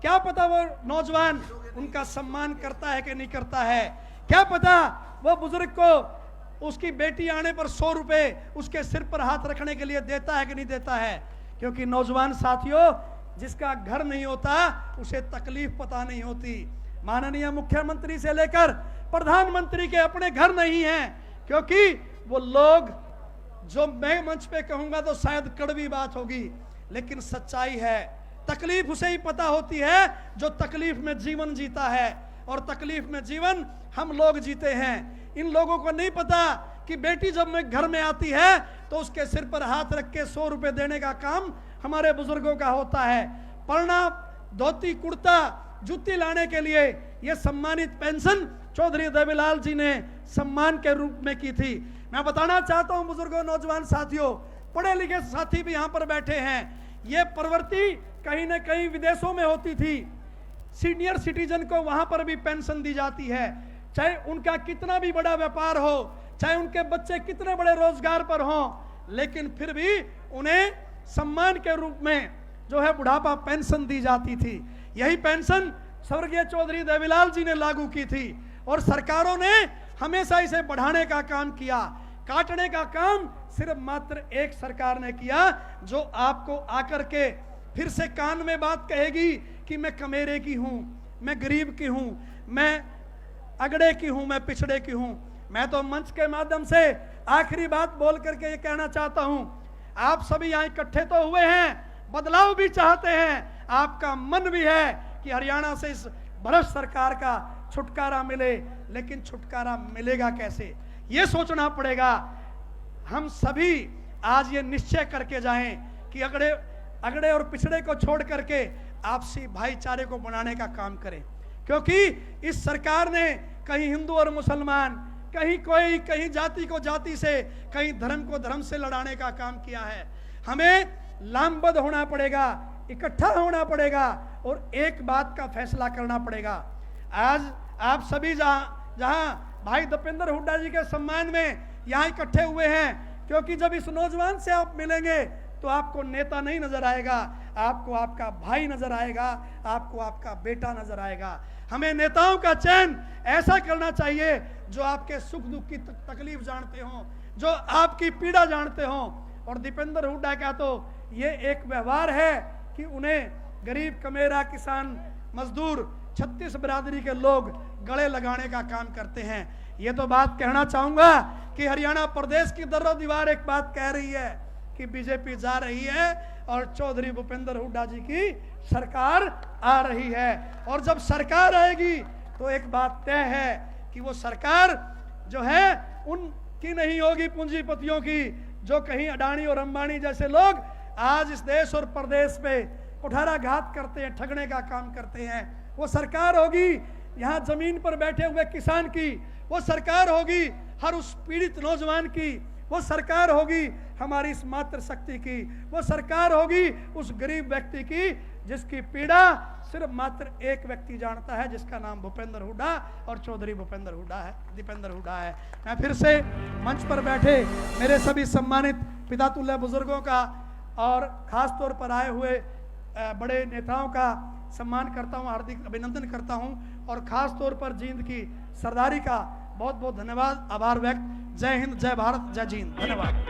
क्या पता वो नौजवान उनका सम्मान करता है कि नहीं करता है, क्या पता वो बुजुर्ग को उसकी बेटी आने पर 100 रुपए उसके सिर पर हाथ रखने के लिए देता है कि नहीं देता है। क्योंकि नौजवान साथियों, जिसका घर नहीं होता उसे तकलीफ पता नहीं होती। माननीय मुख्यमंत्री से लेकर प्रधानमंत्री के अपने घर नहीं हैं, क्योंकि वो लोग, जो मैं मंच पे कहूंगा तो शायद कड़वी बात होगी, लेकिन सच्चाई है, तकलीफ उसे ही पता होती है जो तकलीफ में जीवन जीता है, और तकलीफ में जीवन हम लोग जीते हैं। इन लोगों को नहीं पता कि बेटी जब मैं घर में आती है तो उसके सिर पर हाथ रख के 100 रुपए देने का काम हमारे बुजुर्गों का होता है। पढ़ना, धोती कुर्ता जूती लाने के लिए यह सम्मानित पेंशन चौधरी देवीलाल जी ने सम्मान के रूप में की थी। मैं बताना चाहता हूं बुजुर्गों, नौजवान साथियों, पढ़े लिखे साथी भी यहां पर बैठे हैं, यह प्रवृत्ति कहीं ना कहीं विदेशों में होती थी। सीनियर सिटीजन को वहां पर भी पेंशन दी जाती है, चाहे उनका कितना भी बड़ा व्यापार हो, चाहे उनके बच्चे कितने बड़े रोजगार पर हों, लेकिन फिर भी उन्हें सम्मान के रूप में जो है बुढ़ापा पेंशन दी जाती थी। यही पेंशन स्वर्गीय चौधरी देवीलाल जी ने लागू की थी, और सरकारों ने हमेशा इसे बढ़ाने का काम किया। काटने का काम सिर्फ मात्र एक सरकार ने किया, जो आपको आकर के फिर से कान में बात कहेगी कि मैं कमेरे की हूं, मैं गरीब की हूं, मैं अगड़े की हूं, मैं पिछड़े की हूं। मैं तो मंच के माध्यम से आखिरी बात बोल करके ये कहना चाहता हूं, आप सभी यहां इकट्ठे तो हुए हैं, बदलाव भी चाहते हैं, आपका मन भी है कि हरियाणा से इस भ्रष्ट सरकार का छुटकारा मिले, लेकिन छुटकारा मिलेगा कैसे, ये सोचना पड़ेगा। हम सभी आज ये निश्चय करके जाएं कि अगड़े और पिछड़े को छोड़ करके आपसी भाईचारे को बनाने का काम करें, क्योंकि इस सरकार ने कहीं हिंदू और मुसलमान, कहीं जाति को जाति से, कहीं धर्म को धर्म से लड़ाने का काम किया है। हमें लामबद्ध होना पड़ेगा, इकट्ठा होना पड़ेगा, और एक बात का फैसला करना पड़ेगा। आज आप सभी जहां भाई दीपेंद्र हुड्डा जी के सम्मान में यहां इकट्ठे हुए हैं, क्योंकि जब इस नौजवान से आप मिलेंगे तो आपको नेता नहीं नजर आएगा, आपको आपका भाई नजर आएगा, आपको आपका बेटा नजर आएगा। हमें नेताओं का चयन ऐसा करना चाहिए जो आपके सुख दुख की तकलीफ जानते हों, जो आपकी पीड़ा जानते हों। और दीपेंद्र हुड्डा का तो ये एक व्यवहार है कि उन्हें गरीब, कमेरा, किसान, मजदूर, 36 बिरादरी के लोग गले लगाने का काम करते हैं। ये तो बात कहना चाहूंगा कि हरियाणा प्रदेश की दर्रो दीवार एक बात कह रही है कि बीजेपी जा रही है और चौधरी भूपेंद्र हुड्डा जी की सरकार आ रही है। और जब सरकार आएगी तो एक बात तय है कि वो सरकार जो है उनकी नहीं होगी पूंजीपतियों की, जो कहीं अडानी और अंबानी जैसे लोग आज इस देश और प्रदेश पे कुठाराघात करते हैं, ठगने का काम करते हैं। वो सरकार होगी यहाँ जमीन पर बैठे हुए किसान की, वो सरकार होगी हर उस पीड़ित नौजवान की, वो सरकार होगी हमारी इस मातृ शक्ति की, वो सरकार होगी उस गरीब व्यक्ति की जिसकी पीड़ा सिर्फ मात्र एक व्यक्ति जानता है, जिसका नाम भूपेंद्र हुड्डा और चौधरी भूपेंद्र हुड्डा है, दीपेंद्र हुड्डा है। मैं फिर से मंच पर बैठे मेरे सभी सम्मानित पितातुल्य बुजुर्गों का और खास तौर पर आए हुए बड़े नेताओं का सम्मान करता हूं, हार्दिक अभिनंदन करता हूं, और खास तौर पर जींद की सरदारी का बहुत बहुत धन्यवाद, आभार व्यक्त। जय हिंद, जय भारत, जय जींद, धन्यवाद।